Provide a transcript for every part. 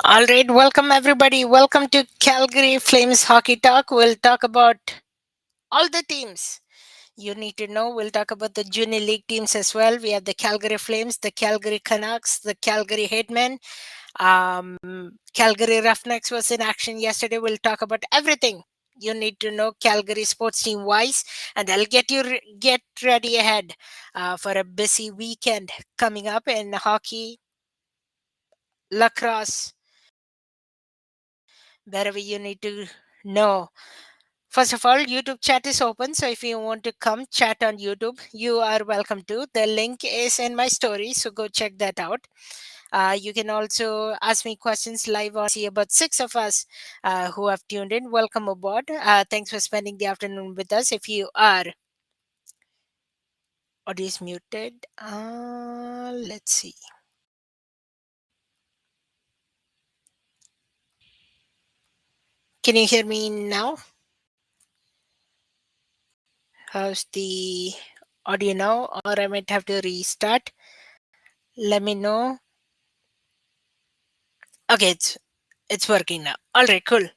All right, welcome everybody. Welcome to Calgary Flames Hockey Talk. We'll talk about all the teams you need to know. We'll talk about the junior league teams as well. We have the Calgary Flames, the Calgary Canucks, the Calgary Hitmen. Calgary Roughnecks was in action yesterday. We'll talk about everything you need to know Calgary sports team wise, and I'll get ready ahead for a busy weekend coming up in hockey, lacrosse, wherever you need to know. First of all, YouTube chat is open. So if you want to come chat on YouTube, you are welcome to. The link is in my story. So go check that out. You can also ask me questions live on. See about six of us who have tuned in. Welcome aboard. Thanks for spending the afternoon with us. If you are, audio is muted. Let's see. Can you hear me now? How's the audio now? Or I might have to restart. Let me know. Okay, it's working now. All right, cool.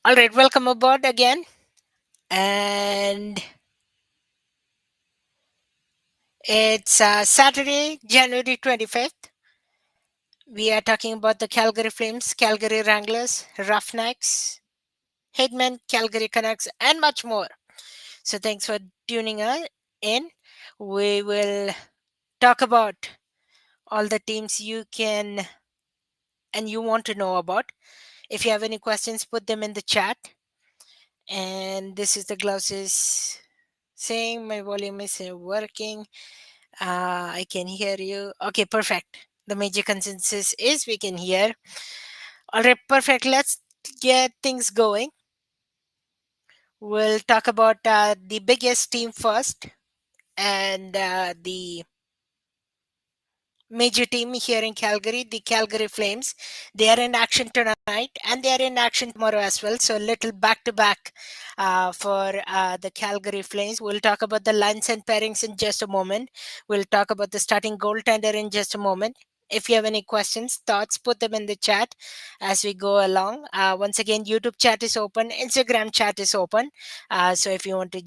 All right, welcome aboard again. And it's Saturday, January 25th. We are talking about the Calgary Flames, Calgary Wranglers, Roughnecks, Hitmen, Calgary Canucks, and much more. So thanks for tuning in. We will talk about all the teams you can and you want to know about. If you have any questions, put them in the chat. And this is the Glouses saying my volume is working. I can hear you. Okay, perfect. The major consensus is we can hear. All right, perfect. Let's get things going. We'll talk about the biggest team first and the major team here in Calgary, the Calgary Flames. They are in action tonight and they are in action tomorrow as well. So a little back to back for the Calgary Flames. We'll talk about the lines and pairings in just a moment. We'll talk about the starting goaltender in just a moment. If you have any questions, thoughts, put them in the chat as we go along. Once again, YouTube chat is open, Instagram chat is open. So if you want to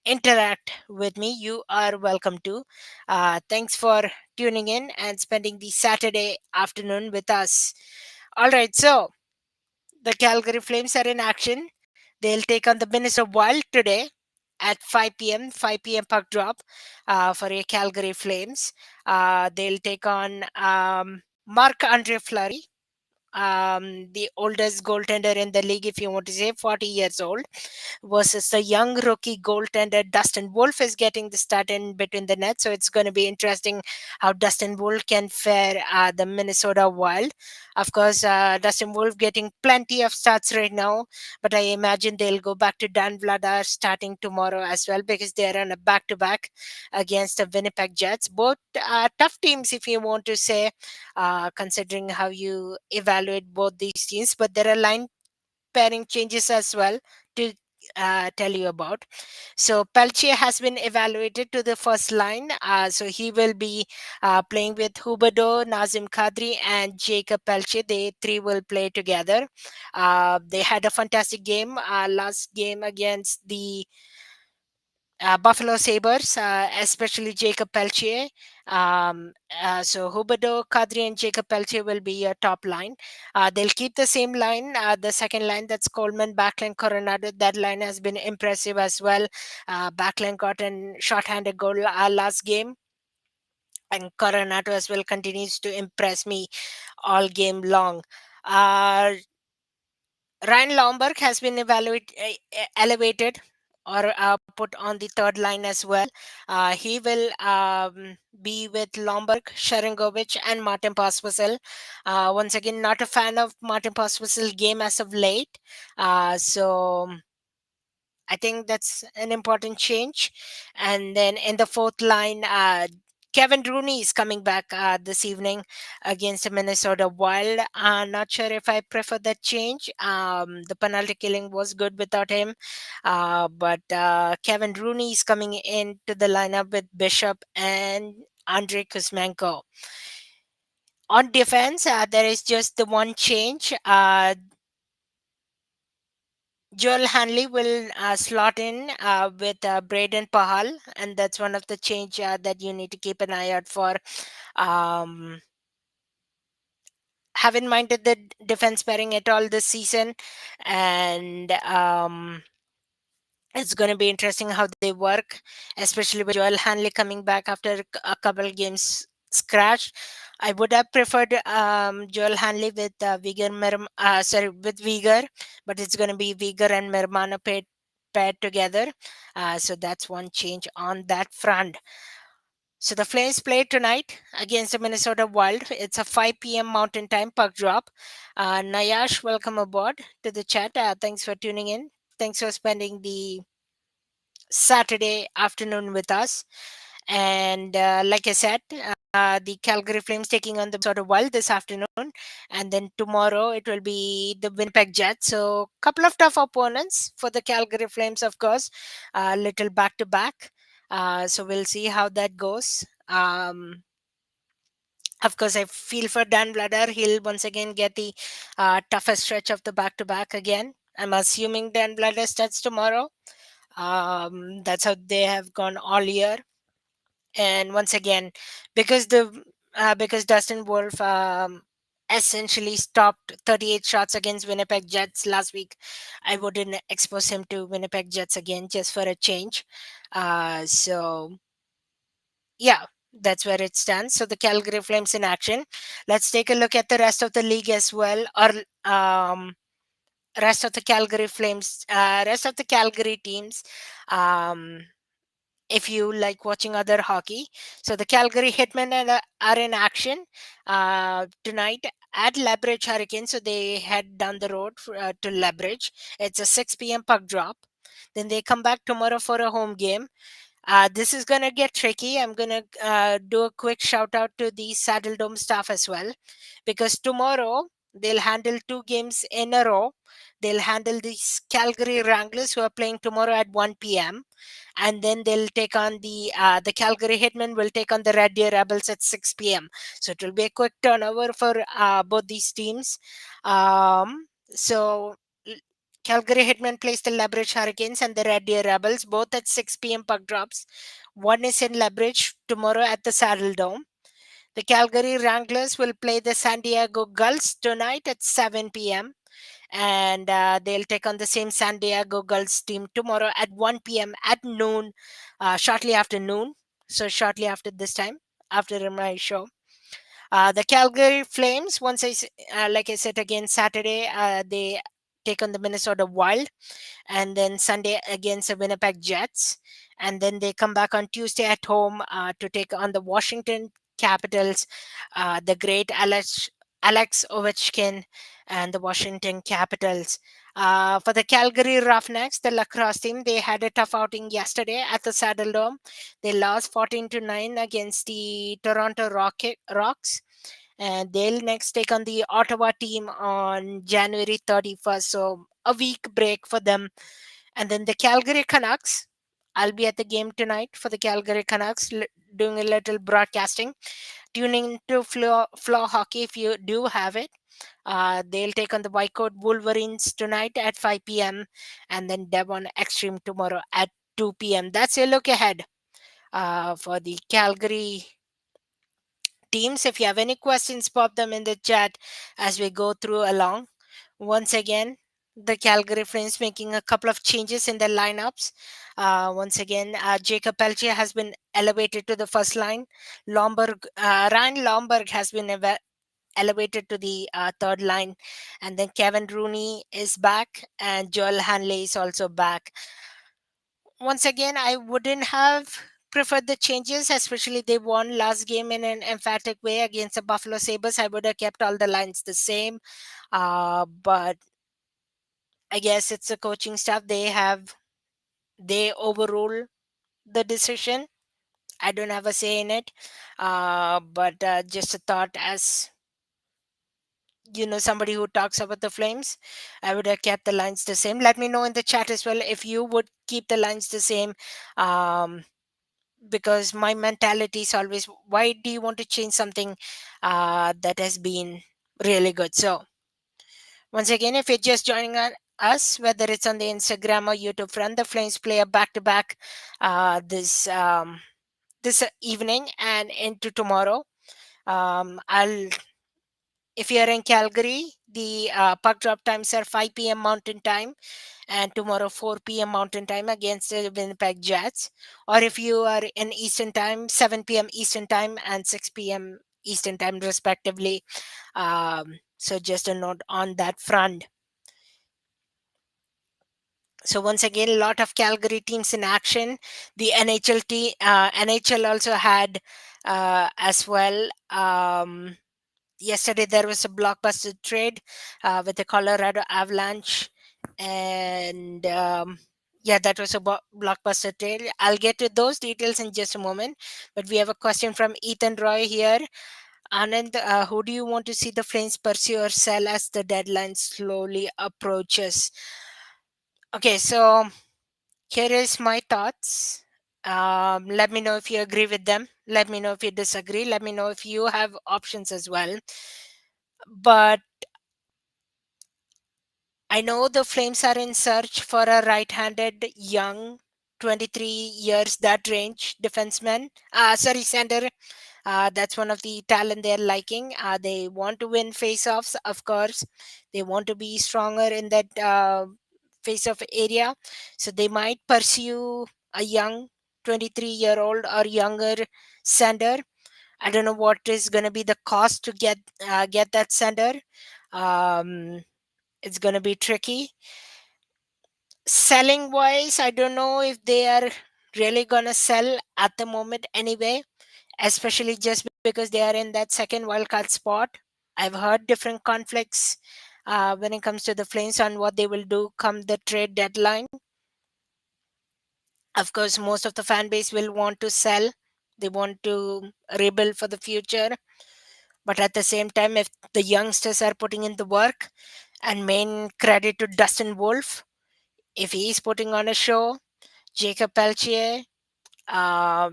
interact with me, you are welcome to. Thanks for tuning in and spending the Saturday afternoon with us. All right, so the Calgary Flames are in action. They'll take on the Minnesota Wild today at 5 p.m. 5 p.m. puck drop for a Calgary Flames. They'll take on Marc Andre Fleury, the oldest goaltender in the league, if you want to say, 40 years old, versus the young rookie goaltender Dustin Wolf is getting the start in between the nets. So it's going to be interesting how Dustin Wolf can fare the Minnesota Wild. Of course, Dustin Wolf getting plenty of starts right now, but I imagine they'll go back to Dan Vladar starting tomorrow as well because they're on a back-to-back against the Winnipeg Jets. Both tough teams, if you want to say, considering how you evaluate both these teams. But there are line pairing changes as well to tell you about. So Pelche has been evaluated to the first line. So he will be playing with Huberdeau, Nazim Kadri, and Jacob Pelche. They three will play together. They had a fantastic game last game against the Buffalo Sabres, especially Jacob Peltier. So Huberdeau, Kadri, and Jacob Peltier will be your top line. They'll keep the same line. The second line, that's Coleman, Backlund, Coronado. That line has been impressive as well. Backlund got a shorthanded goal last game, and Coronado as well continues to impress me all game long. Uh, Ryan Lomberg has been elevated or put on the third line as well. He will be with Lomberg, Sharangovich, and Martin Pospisil. Once again, not a fan of Martin Pospisil game as of late. So I think that's an important change. And then in the fourth line, Kevin Rooney is coming back this evening against the Minnesota Wild. Not sure if I prefer that change. The penalty killing was good without him. But Kevin Rooney is coming into the lineup with Bishop and Andrei Kuzmenko. On defense, there is just the one change. Joel Hanley will slot in with Braden Pahal, and that's one of the change that you need to keep an eye out for. Um, haven't minded the defense pairing at all this season, and it's going to be interesting how they work, especially with Joel Hanley coming back after a couple games scratch. I would have preferred Joel Hanley with with Vigar, but it's going to be Vigar and Mermano paired together. So that's one change on that front. So the Flames play tonight against the Minnesota Wild. It's a 5 p.m. Mountain Time puck drop. Nayash, welcome aboard to the chat. Thanks for tuning in. Thanks for spending the Saturday afternoon with us. And like I said, the Calgary Flames taking on the Minnesota Wild this afternoon. And then tomorrow it will be the Winnipeg Jets. So, couple of tough opponents for the Calgary Flames, of course. Little back to back. So, we'll see how that goes. Of course, I feel for Dan Blatter. He'll once again get the toughest stretch of the back to back again. I'm assuming Dan Blatter starts tomorrow. That's how they have gone all year. And once again, because because Dustin Wolf essentially stopped 38 shots against Winnipeg Jets last week, I wouldn't expose him to Winnipeg Jets again just for a change. So yeah, that's where it stands. So the Calgary Flames in action. Let's take a look at the rest of the league as well, or rest of the Calgary Flames, rest of the Calgary teams. Um, if you like watching other hockey. So the Calgary Hitmen are in action tonight at Labridge Hurricane. So they head down the road to Labridge. It's a 6 p.m. puck drop. Then they come back tomorrow for a home game. This is going to get tricky. I'm going to do a quick shout out to the Saddle Dome staff as well, because tomorrow they'll handle two games in a row. They'll handle these Calgary Wranglers who are playing tomorrow at 1 p.m. And then they'll take on the Calgary Hitmen will take on the Red Deer Rebels at 6 p.m. So it will be a quick turnover for both these teams. So Calgary Hitmen plays the Labridge Hurricanes and the Red Deer Rebels, both at 6 p.m. puck drops. One is in Labridge tomorrow at the Saddle Dome. The Calgary Wranglers will play the San Diego Gulls tonight at 7 p.m. And they'll take on the same San Diego Gulls team tomorrow at 1 p.m. at noon, shortly after noon. So, shortly after this time, after my show. The Calgary Flames, like I said again, Saturday, they take on the Minnesota Wild, and then Sunday against the Winnipeg Jets. And then they come back on Tuesday at home to take on the Washington Capitals, the great Alex Ovechkin and the Washington Capitals. For the Calgary Roughnecks, the lacrosse team, they had a tough outing yesterday at the Saddle Dome. They lost 14-9 against the Toronto Rocks, and they'll next take on the Ottawa team on January 31st. So a week break for them. And then the Calgary Canucks. I'll be at the game tonight for the Calgary Canucks, doing a little broadcasting. Tuning into Flow Hockey if you do have it. They'll take on the Whitecoat Wolverines tonight at 5 p.m. and then Devon Extreme tomorrow at 2 p.m. That's a look ahead for the Calgary teams. If you have any questions, pop them in the chat as we go through along. Once again, the Calgary Flames making a couple of changes in their lineups. Once again, Jacob Peltier has been elevated to the first line. Ryan Lomberg has been elevated to the third line, and then Kevin Rooney is back, and Joel Hanley is also back. Once again, I wouldn't have preferred the changes, especially they won last game in an emphatic way against the Buffalo Sabres. I would have kept all the lines the same. But I guess it's the coaching staff. They overrule the decision. I don't have a say in it. But just a thought as somebody who talks about the Flames, I would have kept the lines the same. Let me know in the chat as well if you would keep the lines the same. Because my mentality is always, why do you want to change something that has been really good? So once again, if you're just joining us, whether it's on the Instagram or YouTube front, the Flames play a back-to-back this evening and into tomorrow. I'll If you're in Calgary, the puck drop times are 5 p.m. Mountain Time, and tomorrow 4 p.m. Mountain Time against the Winnipeg Jets. Or if you are in Eastern Time, 7 p.m. Eastern Time and 6 p.m. Eastern Time, respectively. So just a note on that front. So once again, a lot of Calgary teams in action. The NHL also had as well. Yesterday there was a blockbuster trade with the Colorado Avalanche, and yeah, that was a blockbuster trade. I'll get to those details in just a moment. But we have a question from Ethan Roy here. Anand, who do you want to see the Flames pursue or sell as the deadline slowly approaches? Okay, so here is my thoughts. Let me know if you agree with them. Let me know if you disagree. Let me know if you have options as well. But I know the Flames are in search for a right-handed young 23 years that range defenseman. Center. That's one of the talent they're liking. They want to win face-offs, of course. They want to be stronger in that face-off area. So they might pursue a young 23-year-old or younger center. I don't know what is going to be the cost to get that center. Um, it's going to be tricky. Selling wise, I don't know if they are really going to sell at the moment anyway, especially just because they are in that second wildcard spot. I've heard different conflicts when it comes to the Flames on what they will do come the trade deadline. Of course, most of the fan base will want to sell. They want to rebuild for the future. But at the same time, if the youngsters are putting in the work, and main credit to Dustin Wolf, if he's putting on a show, Jacob Peltier,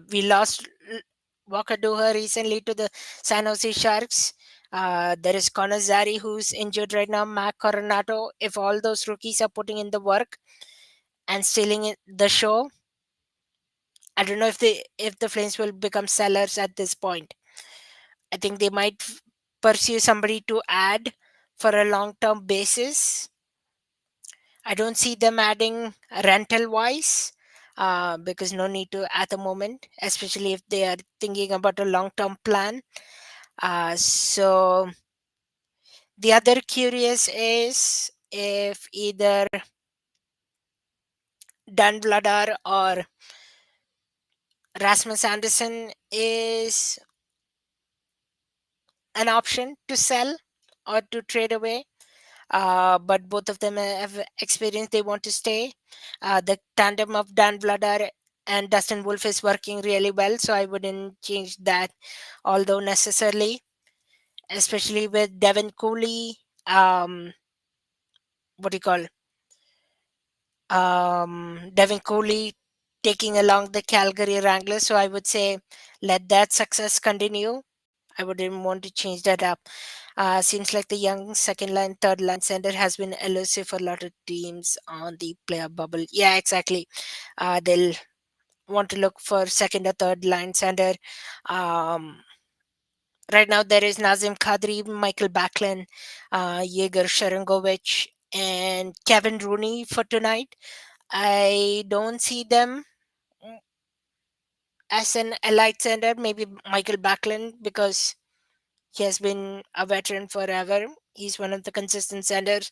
we lost Walker Doha recently to the San Jose Sharks. There is Connor Zary who's injured right now, Mac Coronato. If all those rookies are putting in the work and stealing the show, I don't know if the Flames will become sellers at this point. I think they might pursue somebody to add for a long term basis. I don't see them adding rental wise because no need to at the moment, especially if they are thinking about a long term plan. So the other curious is if either Dan Vladar or Rasmus Anderson is an option to sell or to trade away. But both of them have experience they want to stay. The tandem of Dan Vladar and Dustin Wolf is working really well, so I wouldn't change that, although necessarily, especially with Devin Cooley. What do you call? Devin Cooley taking along the Calgary Wranglers, so I would say let that success continue. I wouldn't want to change that up. Seems like the young second line, third line center has been elusive for a lot of teams on the player bubble. Yeah, exactly. They'll want to look for second or third line center. Um, right now, there is Nazim Kadri, Michael Backlund, Yegor Sharangovich, and Kevin Rooney for tonight. I don't see them as an elite center, maybe Michael Backlund, because he has been a veteran forever. He's one of the consistent centers,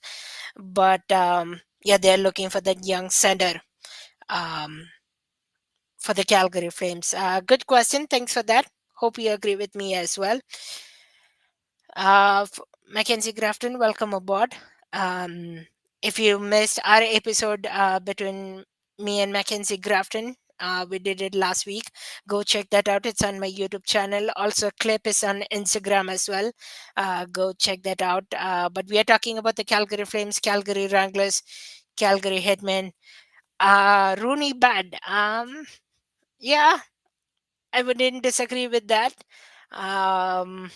but yeah, they're looking for that young center um, for the Calgary Flames. Good question. Thanks for that. Hope you agree with me as well. Mackenzie Grafton, welcome aboard. Um, if you missed our episode between me and Mackenzie Grafton, we did it last week. Go check that out. It's on my YouTube channel. Also, clip is on Instagram as well. Go check that out. But we are talking about the Calgary Flames, Calgary Wranglers, Calgary Hitmen. Rooney bad. Yeah, I wouldn't disagree with that. Um,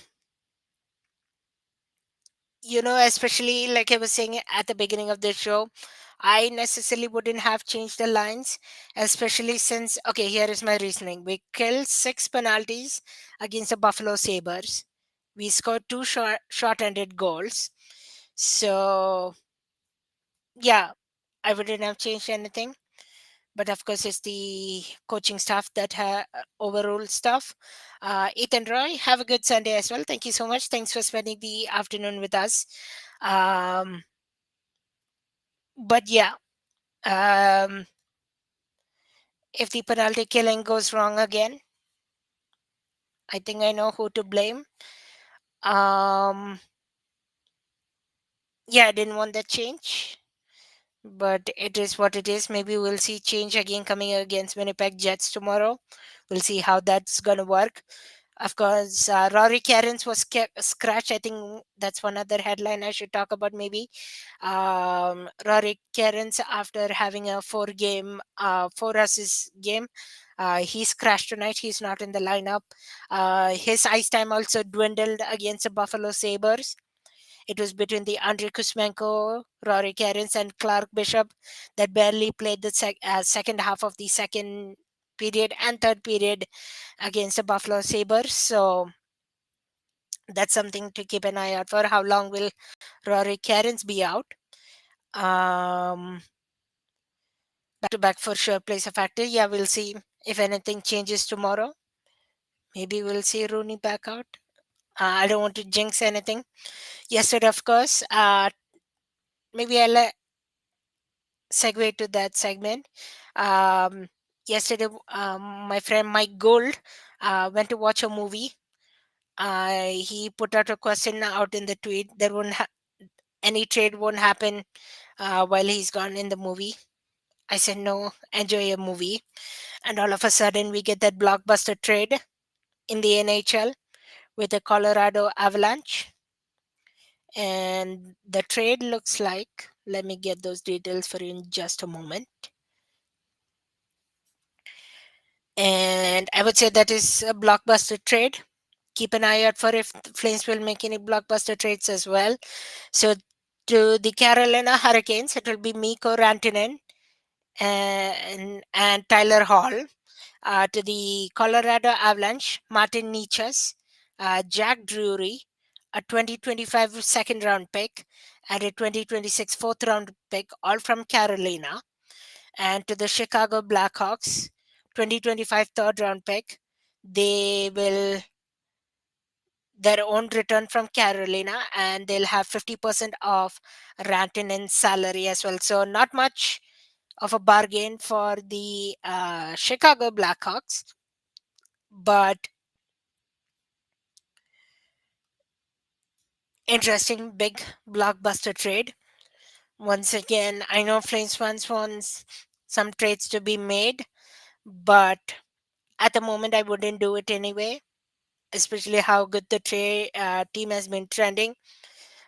especially like I was saying at the beginning of the show, I necessarily wouldn't have changed the lines, especially since, okay, here is my reasoning. We killed six penalties against the Buffalo Sabres. We scored two short-ended goals. So, yeah, I wouldn't have changed anything. But of course, it's the coaching staff that overrule stuff. Ethan Roy, have a good Sunday as well. Thank you so much. Thanks for spending the afternoon with us. Um, but yeah, um, if the penalty killing goes wrong again, I think I know who to blame. Um, yeah, I didn't want that change, but it is what it is. Maybe we'll see change again coming against Winnipeg Jets tomorrow. We'll see how that's going to work. Of course, Rory Cairns was scratched. I think that's one other headline I should talk about maybe. Rory Cairns, after having a four assist game, he's crashed tonight. He's not in the lineup. His ice time also dwindled against the Buffalo Sabres. It was between the Andrei Kuzmenko, Rory Cairns, and Clark Bishop that barely played the second half of the second period and third period against the Buffalo Sabres. So that's something to keep an eye out for. How long will Rory Cairns be out? Um, back to back for sure plays a factor. Yeah, we'll see if anything changes tomorrow. Maybe we'll see Rooney back out. I don't want to jinx anything. Yesterday, of course, maybe I'll segue to that segment. Um, yesterday, my friend Mike Gold went to watch a movie. He put out a question out in the tweet. There won't any trade won't happen while he's gone in the movie. I said no, enjoy a movie. And all of a sudden, we get that blockbuster trade in the NHL with the Colorado Avalanche. And the trade looks like, let me get those details for you in just a moment. And I would say that is a blockbuster trade. Keep an eye out for if the Flames will make any blockbuster trades as well. So to the Carolina Hurricanes, it will be Mikko Rantanen and Tyler Hall. To the Colorado Avalanche, Martin Nichas, Jack Drury, a 2025 second round pick, and a 2026 fourth round pick, all from Carolina. And to the Chicago Blackhawks, 2025 third round pick, they will their own return from Carolina, and they'll have 50% of Rantanen's salary as well. So not much of a bargain for the Chicago Blackhawks, but interesting big blockbuster trade. Once again, I know Flames fans want some trades to be made, but at the moment I wouldn't do it anyway, especially how good the trade team has been trending.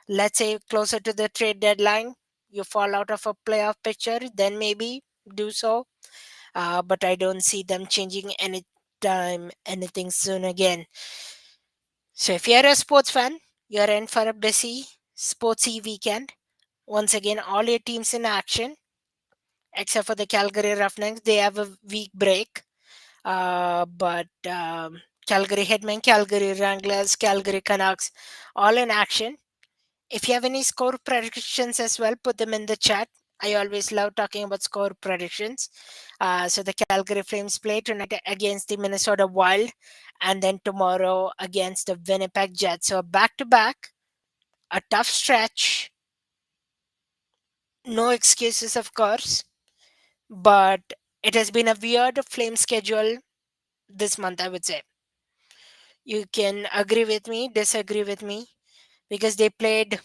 Let's say closer to the trade deadline, you fall out of a playoff picture, then maybe do so. But I don't see them changing anytime, anything soon again. So if you're a sports fan, you're in for a busy, sportsy weekend. Once again, all your teams in action, except for the Calgary Roughnecks. They have a week break. But Calgary Hitmen, Calgary Wranglers, Calgary Canucks, all in action. If you have any score predictions as well, put them in the chat. I always love talking about score predictions. So the Calgary Flames play tonight against the Minnesota Wild, and then tomorrow against the Winnipeg Jets. So back to back, a tough stretch. No excuses, of course, but it has been a weird Flame schedule this month, I would say. You can agree with me, disagree with me, because they played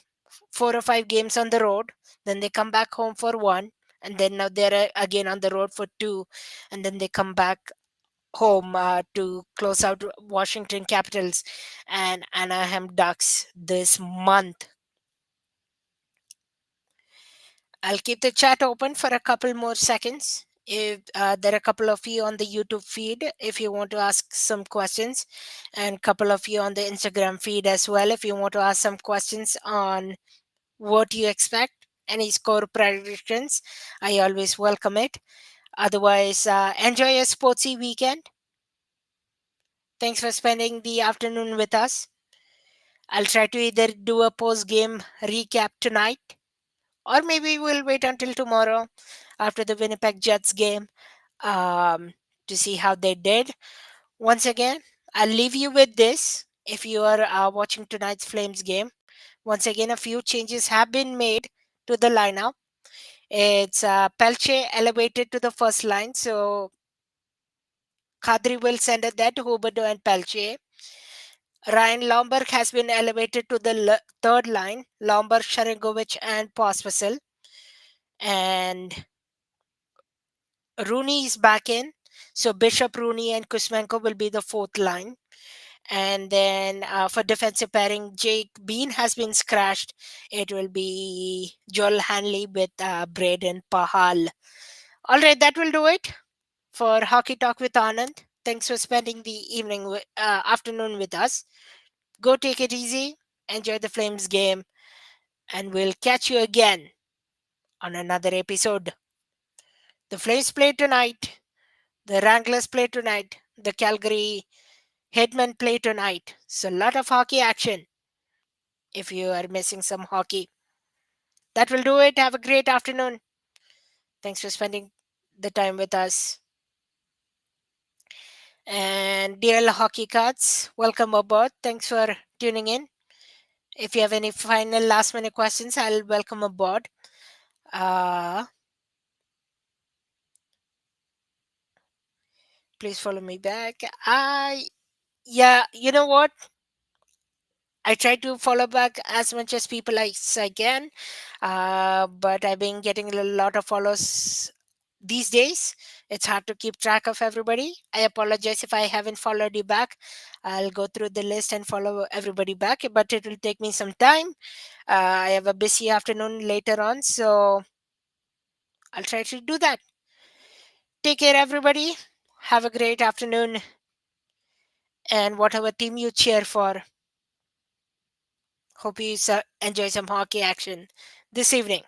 4 or 5 games on the road, then they come back home for one, and then now they're again on the road for two, and then they come back home to close out Washington Capitals and Anaheim Ducks this month. I'll keep the chat open for a couple more seconds. If there are a couple of you on the YouTube feed, if you want to ask some questions, and a couple of you on the Instagram feed as well, if you want to ask some questions on what you expect, any score predictions, I always welcome it. Otherwise, enjoy a sportsy weekend. Thanks for spending the afternoon with us. I'll try to either do a post game recap tonight, or maybe we'll wait until tomorrow after the Winnipeg Jets game um, to see how they did. Once again, I'll leave you with this. If you are watching tonight's Flames game, once again, a few changes have been made to the lineup. It's Pelche elevated to the first line, so Kadri will send it there to Huberto and Pelche. Ryan Lomberg has been elevated to the third line, Lomberg, Sharangovich, and Pospisil. And Rooney is back in, so Bishop, Rooney, and Kuzmenko will be the fourth line. And then for defensive pairing, Jake Bean has been scratched. It will be Joel Hanley with Braden Pahal. All right, that will do it for Hockey Talk with Anand. Thanks for spending the afternoon with us. Go take it easy, enjoy the Flames game, and we'll catch you again on another episode. The Flames play tonight, the Wranglers play tonight, the Calgary Hitmen play tonight. So, a lot of hockey action if you are missing some hockey. That will do it. Have a great afternoon. Thanks for spending the time with us. And dear hockey cards, welcome aboard. Thanks for tuning in. If you have any final last minute questions, I'll welcome aboard. Uh, please follow me back. Yeah, you know what? I try to follow back as much as people as I can, but I've been getting a lot of follows these days. It's hard to keep track of everybody. I apologize if I haven't followed you back. I'll go through the list and follow everybody back, but it will take me some time. I have a busy afternoon later on, so I'll try to do that. Take care, everybody. Have a great afternoon, and whatever team you cheer for, hope you enjoy some hockey action this evening.